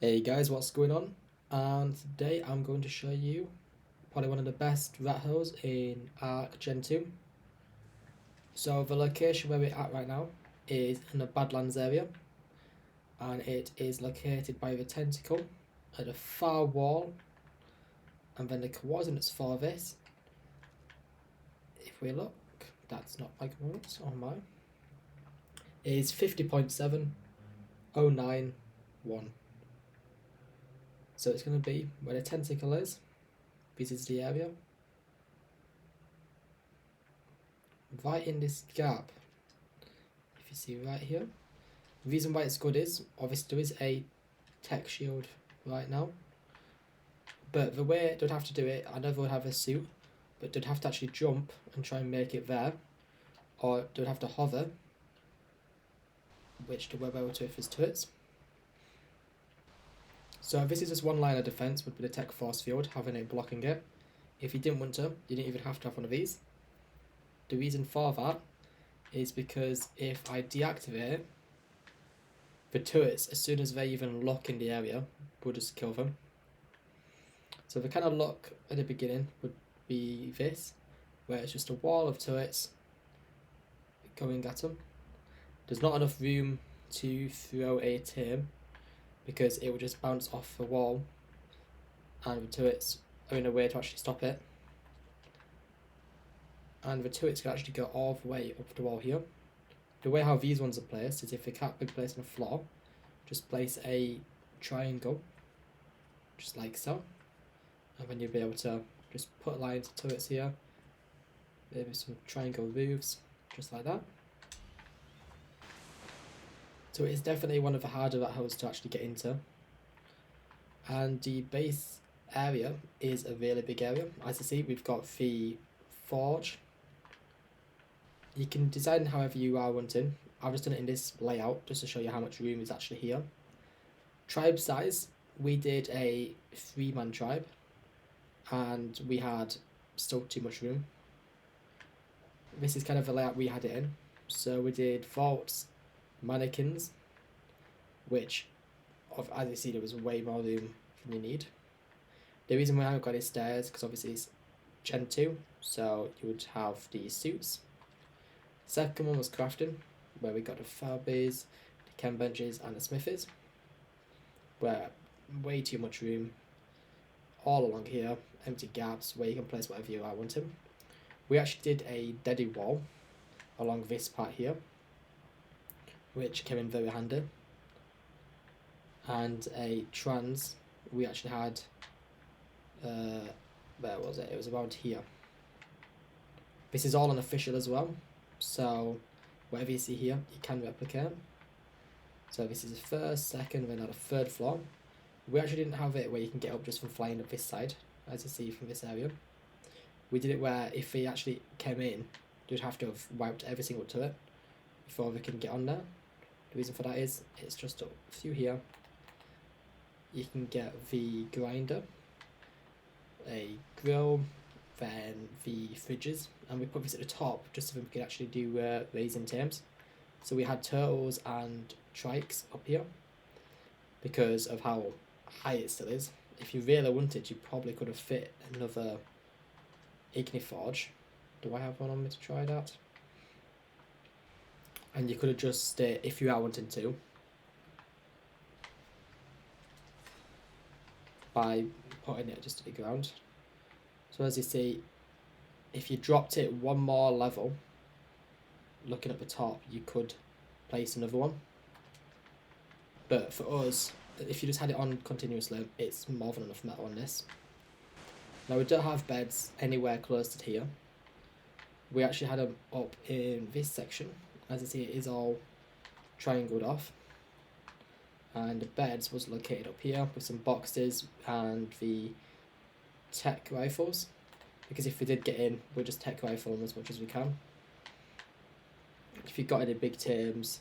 Hey guys, what's going on? And today I'm going to show you probably one of the best rat holes in Ark Gen 2. So the location where we're at right now is in the Badlands area, and it is located by the tentacle at the far wall, and then the coordinates for this, if we look, that's not my coordinates, oh my, is 50.7091. So it's going to be where the tentacle is. This is the area. Right in this gap, if you see right here. The reason why it's good is, obviously there is a tech shield right now. But the way they'd have to do it, I know they would have a suit, but they'd have to actually jump and try and make it there. Or they'd have to hover, which they were able to if there's turrets. So this is just one line of defense, would be the tech force field, having it blocking it. If you didn't want to, you didn't even have to have one of these. The reason for that is because if I deactivate it, the turrets, as soon as they even look in the area, will just kill them. So the kind of look at the beginning would be this, where it's just a wall of turrets going at them. There's not enough room to throw a tame because it will just bounce off the wall, and the turrets are in a way to actually stop it. And the turrets can actually go all the way up the wall here. The way how these ones are placed is if they can't be placed on the floor, just place a triangle, just like so. And then you'll be able to just put lines of turrets here, maybe some triangle roofs, just like that. So it's definitely one of the harder rat holes to actually get into. And the base area is a really big area. As you see, we've got the forge. You can design however you are wanting. I've just done it in this layout just to show you how much room is actually here. Tribe size, we did a 3-man tribe, and we had still too much room. This is kind of the layout we had it in. So we did vaults, mannequins, which, as you see, there was way more room than you need. The reason why I've got is stairs, because obviously it's Gen 2, so you would have the suits. Second one was crafting, where we got the fire bays, the chem benches, and the smithies, where way too much room all along here, empty gaps where you can place whatever you are wanting. We actually did a deady wall along this part here, which came in very handy. And a trans, we actually had, where was it? It was around here. This is all unofficial as well, so whatever you see here, you can replicate. So this is the first, second, then a third floor. We actually didn't have it where you can get up just from flying up this side, as you see from this area. We did it where if they actually came in, you'd have to have wiped every single turret before they can get on there. The reason for that is, it's just a few here. You can get the grinder, a grill, then the fridges, and we put this at the top just so we could actually do raising tames. So we had turtles and trikes up here because of how high it still is. If you really wanted, you probably could have fit another Igniforge. Do I have one on me to try that? And you could have just, if you are wanting to, by putting it just to the ground. So as you see, if you dropped it one more level, looking at the top, you could place another one. But for us, if you just had it on continuously, it's more than enough metal on this. Now we don't have beds anywhere close to here. We actually had them up in this section. As you see, it is all triangled off. And the beds was located up here with some boxes and the tech rifles. Because if we did get in, we'll just tech rifle them as much as we can. If you got any big tames,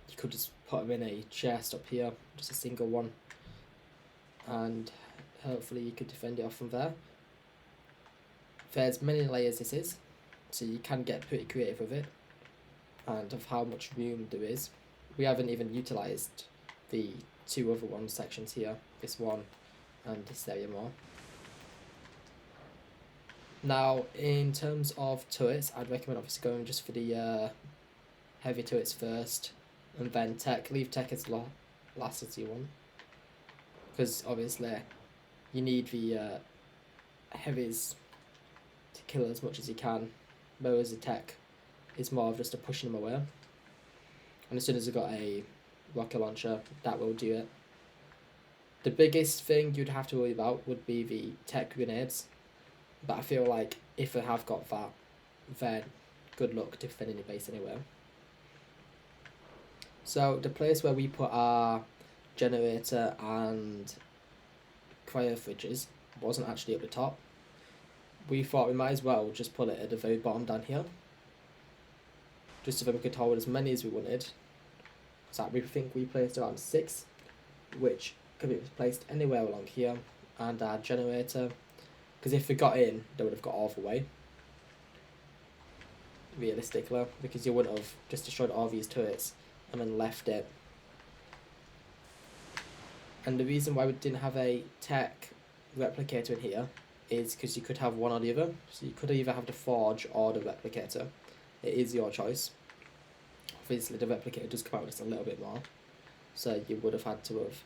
you could just put them in a chest up here, just a single one. And hopefully you could defend it off from there. There's many layers this is, so you can get pretty creative with it and of how much room there is. We haven't even utilised the two other sections here, this one and this area more. Now, in terms of turrets, I'd recommend obviously going just for the heavy turrets first, and then tech. Leave tech as last as you want, because obviously you need the heavies to kill as much as you can, whereas the tech is more of just a pushing them away. And as soon as you've got a rocket launcher, that will do it. The biggest thing you'd have to worry about would be the tech grenades, but I feel like if they have got that, then good luck defending your base anyway. So the place where we put our generator and cryo fridges wasn't actually at the top. We thought we might as well just put it at the very bottom down here, just so that we could hold as many as we wanted. So we think we placed around 6, which could be placed anywhere along here, and our generator, because if we got in, they would have got all the way, realistically, because you wouldn't have just destroyed all these turrets and then left it. And the reason why we didn't have a tech replicator in here is because you could have one or the other. So you could either have the forge or the replicator. It is your choice. Obviously the replicator does come out just a little bit more, so you would have had to have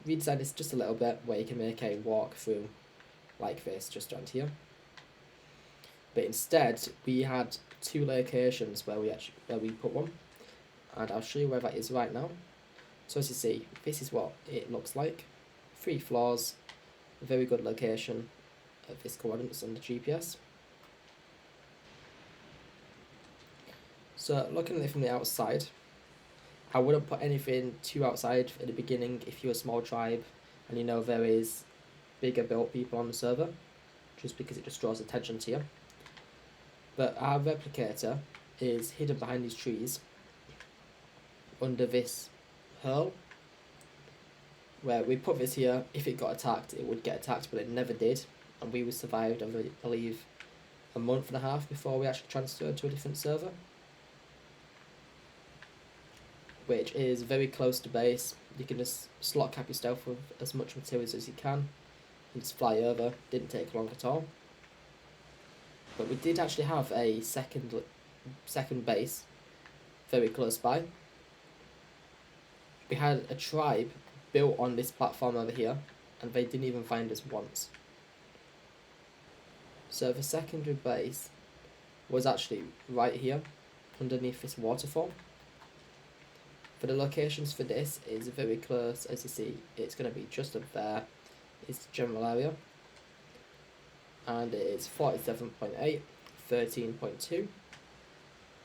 redesigned this just a little bit, where you can make a walkthrough like this just around here. But instead we had 2 locations where we put one, and I'll show you where that is right now. So as you see, this is what it looks like. 3 floors, a very good location of this coordinates on the GPS. So looking at it from the outside, I wouldn't put anything too outside at the beginning if you're a small tribe and you know there is bigger built people on the server, just because it just draws attention to you. But our replicator is hidden behind these trees under this hurl, where we put this here. If it got attacked, it would get attacked, but it never did, and we survived, I believe, a month and a half before we actually transferred to a different server, which is very close to base. You can just slot cap yourself with as much materials as you can and just fly over. Didn't take long at all. But we did actually have a second base very close by. We had a tribe built on this platform over here, and they didn't even find us once. So the secondary base was actually right here, underneath this waterfall. But the locations for this is very close. As you see, it's going to be just up there. It's the general area, and it's 47.8, 13.2.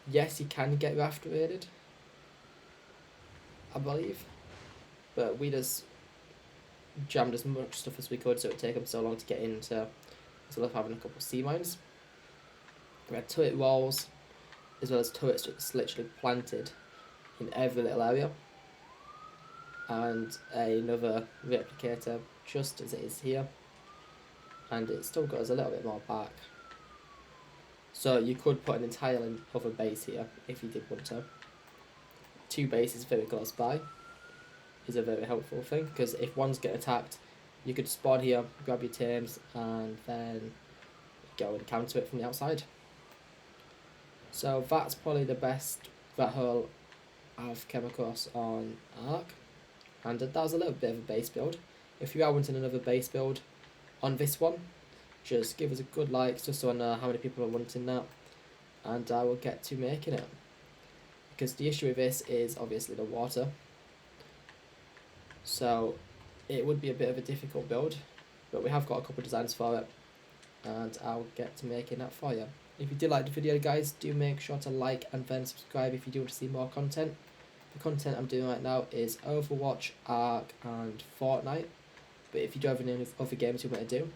Yes, you can get raft raided, I believe, but we just jammed as much stuff as we could, so it would take them so long to get into, instead of having a couple of sea mines. We had turret walls, as well as turrets just literally planted in every little area, and another replicator just as it is here, and it still got us a little bit more back. So you could put an entirely other base here if you did want to. 2 bases very close by is a very helpful thing, because if one's get attacked, you could spawn here, grab your tames, and then go and counter it from the outside. So that's probably the best rat hole I've come across on Ark, and that was a little bit of a base build. If you are wanting another base build on this one, just give us a good like, just so I know how many people are wanting that, and I will get to making it. Because the issue with this is obviously the water, so it would be a bit of a difficult build, but we have got a couple of designs for it, and I'll get to making that for you. If you did like the video, guys, do make sure to like and then subscribe if you do want to see more content. The content I'm doing right now is Overwatch, Ark and Fortnite, but if you do have any other games you want to do,